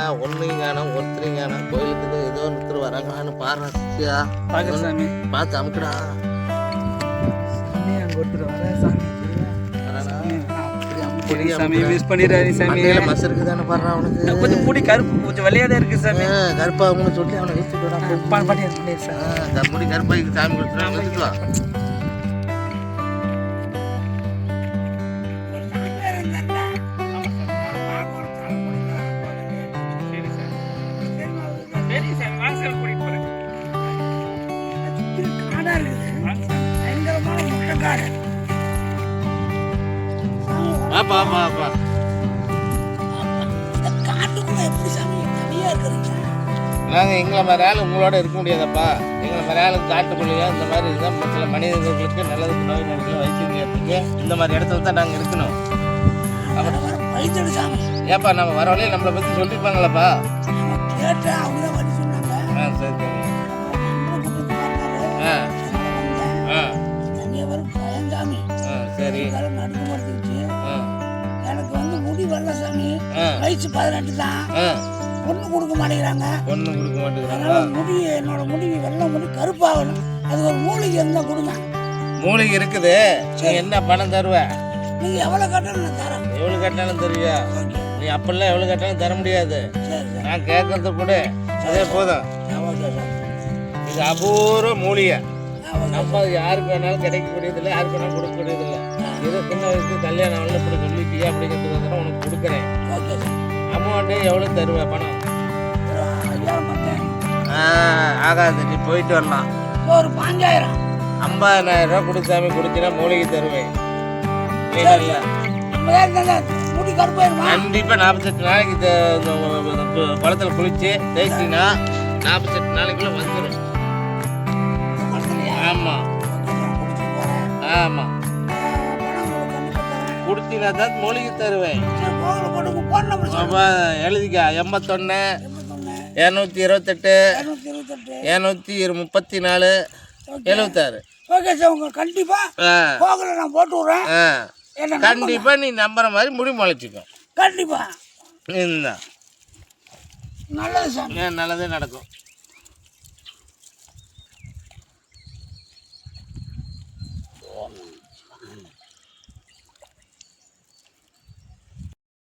என்னடா ஒன்றையும் காணும் ஒருத்தரையும் காணும் கோயிலுக்கு ஏதோ ஒருத்தர் வராங்களான்னு பாருடா பார்க்க சாமி பார்த்து அமுக்குடா சாமி அங்கே ஒருத்தர் வர சாமி சாமி மிஸ் பண்ணிடுறாரு சாமி மசு இருக்குதானே பாடுறா அவனுக்கு கொஞ்சம் முடி கருப்பு கொஞ்சம் வெள்ளையாதான் இருக்கு சாமி கருப்பாகும்னு சொல்லி அவனை வச்சுட்டு வரான் பண்ணிடு சார் முடி கருப்பாய்க்கு சாமி கொடுத்துருவா பாப்பா பாப்பா நாங்கள் எங்களை மாதிரி ஆள் உங்களோட இருக்க முடியாதப்பா எங்களை மாதிரி ஆளுக்கு காட்டுக்குள்ளேயோ இந்த மாதிரி இதுதான் சில மனிதர்களுக்கு நல்லதுக்கு நோய் நடிக்கலாம் வைத்தியத்துக்கு இந்த மாதிரி இடத்துல தான் நாங்கள் இருக்கணும் ஏப்பா நம்ம வர வழியில் நம்மளை பற்றி சொல்லியிருப்பாங்களாப்பா ஆ சரி ஆ ஆ சரி எனக்கு வந்து முடி வரல சாமி வயசு 18 தான் பொண்ணு கொடுக்க மாட்டேங்கிறாங்க முடி என்னோட முடி வெள்ளை முடி கருப்பாகணும் அது ஒரு மூலிகை இருந்தால் கொடுங்க மூலிகை இருக்குது நீ என்ன பணம் தருவ நீங்க எவ்வளவு கேட்டாலும் நான் தரேன் எவ்வளவு கேட்டாலும் தருவியா நீ அப்பெல்லாம் எவ்வளவு கேட்டாலும் தர முடியாது நான் கேட்கறது கூட அதே போதும் இது அபூர்வ மூலிகை நம்ம யாருக்கு வேணாலும் கிடைக்கக்கூடியதில்லை யாருக்கு வேணாலும் கொடுக்கக்கூடியதில்லை இது சின்ன வயசுக்கு கல்யாணம் ஆகல இப்படி சொல்லிட்டியா அப்படிங்கிறது உனக்கு கொடுக்குறேன் அமௌண்ட்டு எவ்வளோ தருவேன் பணம் ஆகாது நீ போயிட்டு வரலாம் ஒரு 5000 50,000 ரூபா கொடுத்தாம குடிச்சினா மூலிகை தருவேன் கண்டிப்பாக 48 நாளைக்கு குளத்தில் குளிச்சு தேய்ச்சின்னா 48 நாளைக்குள்ள வந்துடும் ஆமாம் ஆமாம் குடிச்சினா தான் மூலிகை தருவேன் எழுதிக்க 81 228 234 76 ஓகே சார் உங்களுக்கு கண்டிப்பாக போகல நான் போட்டு விட்றேன் கண்டிப்பாக நீ நம்புற மாதிரி முடி முளைச்சிக்கும் கண்டிப்பாக இதுதான் நல்லது சார் நல்லதே நடக்கும்